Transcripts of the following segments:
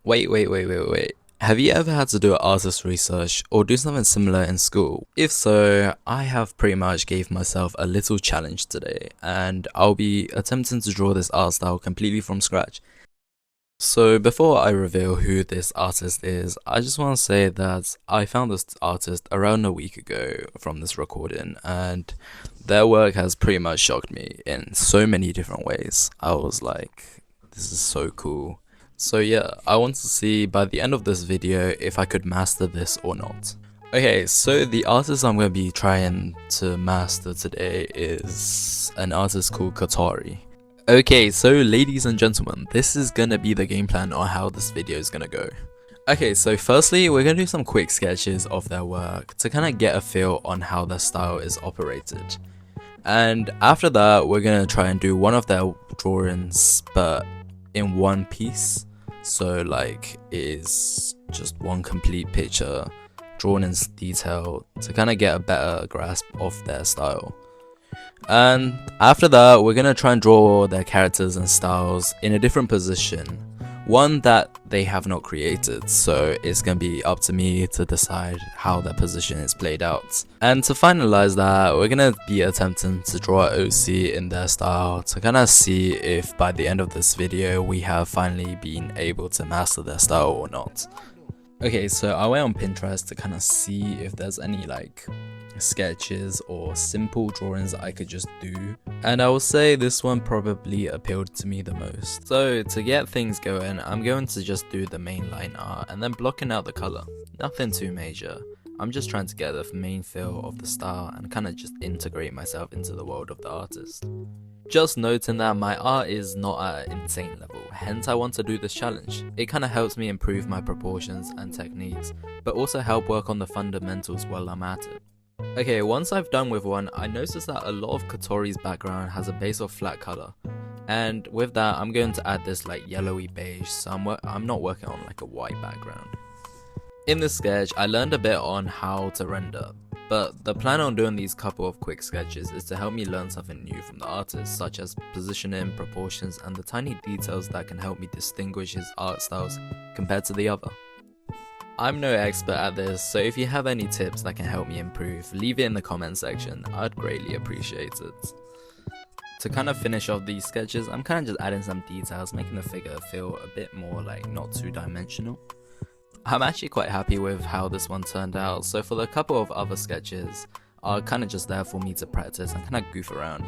Wait. Have you ever had to do artist research or do something similar in school? If so, I have pretty much gave myself a little challenge today and I'll be attempting to draw this art style completely from scratch. So before I reveal who this artist is, I just want to say that I found this artist around a week ago from this recording and their work has pretty much shocked me in so many different ways. I was like, this is so cool. So yeah, I want to see by the end of this video if I could master this or not. Okay, so the artist I'm going to be trying to master today is an artist called Katari. Okay, so ladies and gentlemen, this is gonna be the game plan on how this video is gonna go. Okay, so firstly, we're gonna do some quick sketches of their work to kind of get a feel on how their style is operated. And after that, we're gonna try and do one of their drawings, but in one piece. So like, it is just one complete picture drawn in detail to kind of get a better grasp of their style. And after that, we're gonna try and draw their characters and styles in a different position, one that they have not created, so it's gonna be up to me to decide how that position is played out. And to finalize that, we're gonna be attempting to draw an OC in their style to kind of see if by the end of this video we have finally been able to master their style or not. Okay, so I went on Pinterest to kind of see if there's any like sketches or simple drawings that I could just do, and I will say this one probably appealed to me the most. So to get things going, I'm going to just do the main line art and then blocking out the color. Nothing too major. I'm just trying to get the main feel of the style and kind of just integrate myself into the world of the artist. Just noting that my art is not at an insane level, hence I want to do this challenge. It kind of helps me improve my proportions and techniques, but also help work on the fundamentals while I'm at it. Okay, once I've done with one, I noticed that a lot of Katori's background has a base of flat color. And with that, I'm going to add this like yellowy beige, so I'm not working on like a white background. In this sketch, I learned a bit on how to render, but the plan on doing these couple of quick sketches is to help me learn something new from the artist, such as positioning, proportions, and the tiny details that can help me distinguish his art styles compared to the other. I'm no expert at this, so if you have any tips that can help me improve, leave it in the comment section, I'd greatly appreciate it. To kind of finish off these sketches, I'm kind of just adding some details, making the figure feel a bit more like not two-dimensional. I'm actually quite happy with how this one turned out, so for the couple of other sketches, are kind of just there for me to practice and kind of goof around.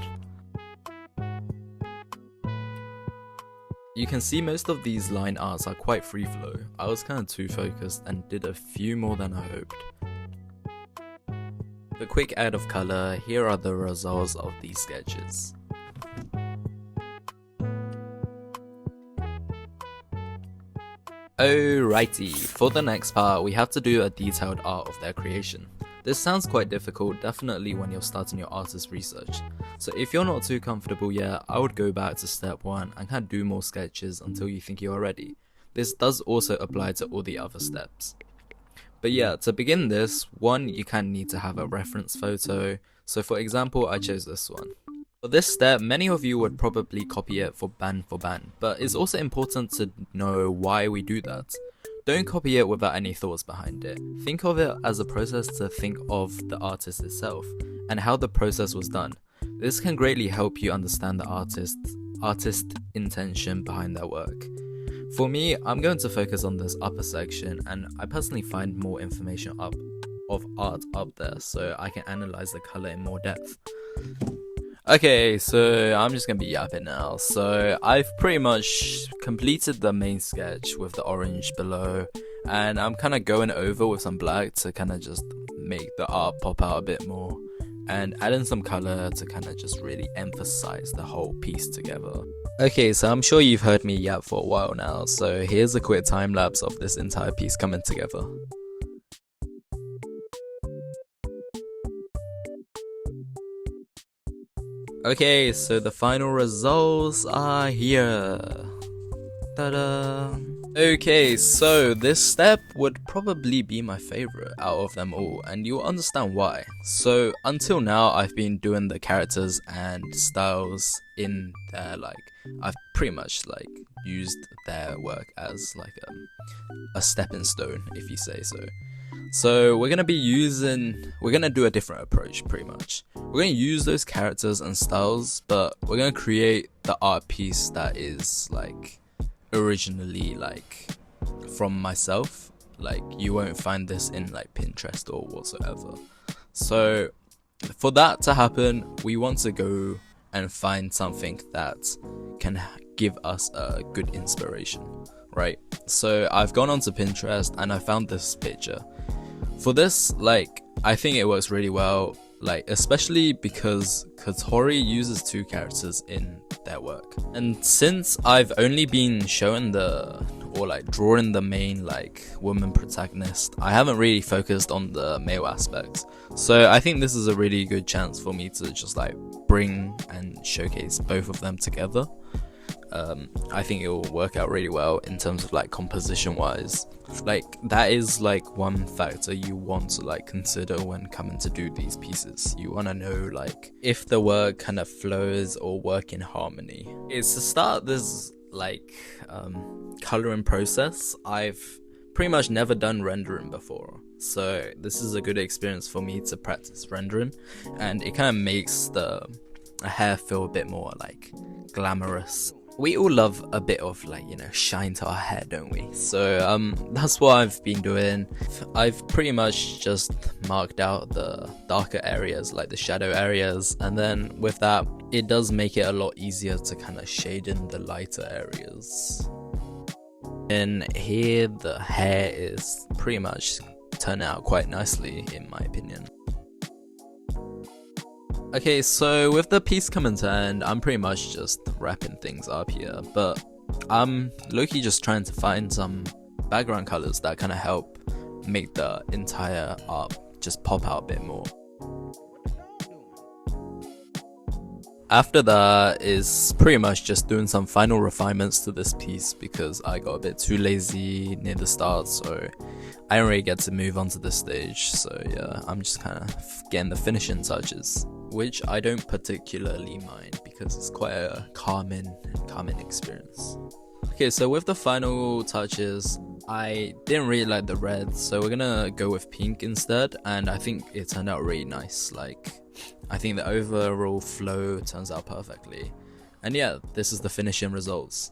You can see most of these line arts are quite free flow. I was kind of too focused and did a few more than I hoped. The quick add of color, here are the results of these sketches. Alrighty, for the next part we have to do a detailed art of their creation. This sounds quite difficult, definitely when you're starting your artist research. So if you're not too comfortable yet, I would go back to step 1 and kind of do more sketches until you think you are ready. This does also apply to all the other steps. But yeah, to begin this, one, you kind of need to have a reference photo. So for example, I chose this one. For this step, many of you would probably copy it for band, but it's also important to know why we do that. Don't copy it without any thoughts behind it. Think of it as a process to think of the artist itself and how the process was done. This can greatly help you understand the artist intention behind their work. For me, I'm going to focus on this upper section, and I personally find more information of art up there so I can analyze the color in more depth. Okay, so I'm just gonna be yapping now. So I've pretty much completed the main sketch with the orange below, and I'm kind of going over with some black to kind of just make the art pop out a bit more, and adding some color to kind of just really emphasize the whole piece together. Okay, so I'm sure you've heard me yap for a while now, so here's a quick time lapse of this entire piece coming together. Okay, so the final results are here. Ta-da! Okay, so this step would probably be my favorite out of them all, and you'll understand why. So until now, I've been doing the characters and styles in their I've pretty much used their work as a stepping stone, if you say so. So we're gonna do a different approach pretty much. We're gonna use those characters and styles, but we're gonna create the art piece that is originally from myself. You won't find this in Pinterest or whatsoever. So for that to happen, we want to go and find something that can give us a good inspiration, right? So I've gone onto Pinterest and I found this picture. For this, I think it works really well, especially because Katori uses two characters in their work. And since I've only been showing drawing the main woman protagonist, I haven't really focused on the male aspects. So I think this is a really good chance for me to just bring and showcase both of them together. I think it will work out really well in terms of composition wise. That is one factor you want to consider when coming to do these pieces. You want to know if the work kind of flows or work in harmony. It's to start this coloring process. I've pretty much never done rendering before, so this is a good experience for me to practice rendering, and it kind of makes the hair feel a bit more glamorous. We all love a bit of shine to our hair, don't we? So that's what I've been doing. I've pretty much just marked out the darker areas, the shadow areas, and then with that it does make it a lot easier to kind of shade in the lighter areas. And here the hair is pretty much turning out quite nicely in my opinion. Okay, so with the piece coming to end, I'm pretty much just wrapping things up here, but I'm low-key just trying to find some background colors that kind of help make the entire art just pop out a bit more. After that is pretty much just doing some final refinements to this piece because I got a bit too lazy near the start, so I didn't really get to move on to this stage. So yeah, I'm just kind of getting the finishing touches, which I don't particularly mind because it's quite a calming experience. Okay, so with the final touches, I didn't really like the red, so we're gonna go with pink instead, and I think it turned out really nice. I think the overall flow turns out perfectly, and yeah, this is the finishing results.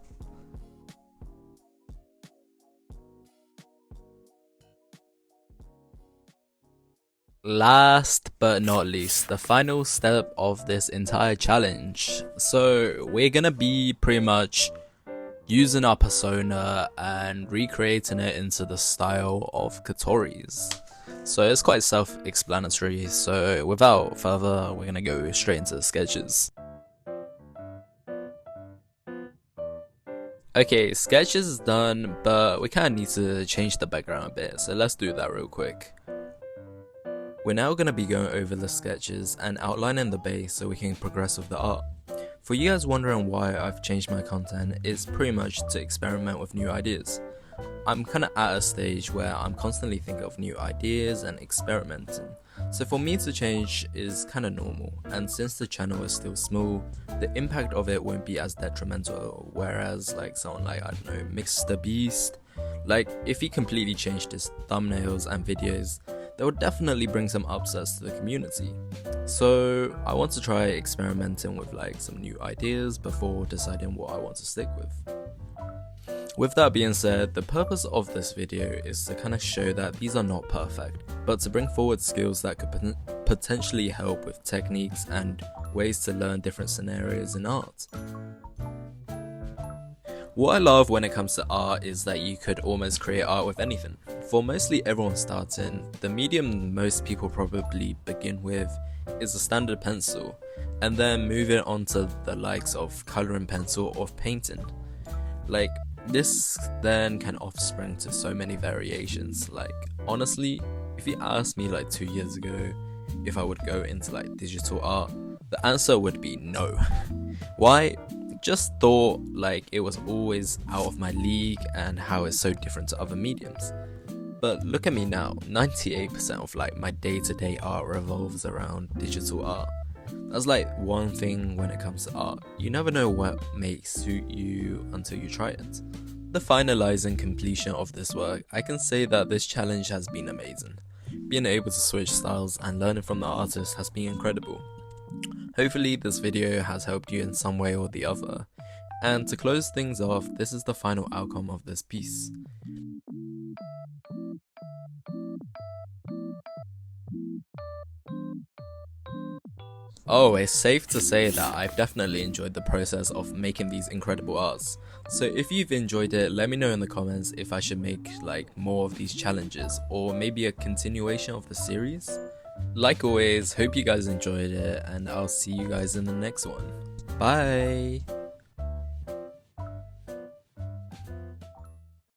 Last but not least, the final step of this entire challenge. So we're gonna be pretty much using our persona and recreating it into the style of Katori's. So it's quite self-explanatory, so without further, we're gonna go straight into the sketches. Okay, sketches is done, but we kinda need to change the background a bit, so let's do that real quick. We're now going to be going over the sketches and outlining the base so we can progress with the art. For you guys wondering why I've changed my content, it's pretty much to experiment with new ideas. I'm kind of at a stage where I'm constantly thinking of new ideas and experimenting, so for me to change is kind of normal, and since the channel is still small, the impact of it won't be as detrimental, whereas someone I don't know, Mr. Beast, if he completely changed his thumbnails and videos, that would definitely bring some upsets to the community. So I want to try experimenting with some new ideas before deciding what I want to stick with. With that being said, the purpose of this video is to kind of show that these are not perfect, but to bring forward skills that could potentially help with techniques and ways to learn different scenarios in art. What I love when it comes to art is that you could almost create art with anything. For mostly everyone starting, the medium most people probably begin with is a standard pencil, and then moving on to the likes of coloring pencil or painting. This then can offspring to so many variations. Honestly, if you asked me 2 years ago if I would go into digital art, the answer would be no. Why? just thought like it was always out of my league and how it's so different to other mediums. But look at me now, 98% of like my day-to-day art revolves around digital art. That's like one thing when it comes to art. You never know what may suit you until you try it. The finalizing completion of this work, I can say that this challenge has been amazing. Being able to switch styles and learning from the artist has been incredible. Hopefully this video has helped you in some way or the other. And to close things off, this is the final outcome of this piece. Oh, it's safe to say that I've definitely enjoyed the process of making these incredible arts. So if you've enjoyed it, let me know in the comments if I should make like more of these challenges or maybe a continuation of the series. Like always, hope you guys enjoyed it and I'll see you guys in the next one. Bye!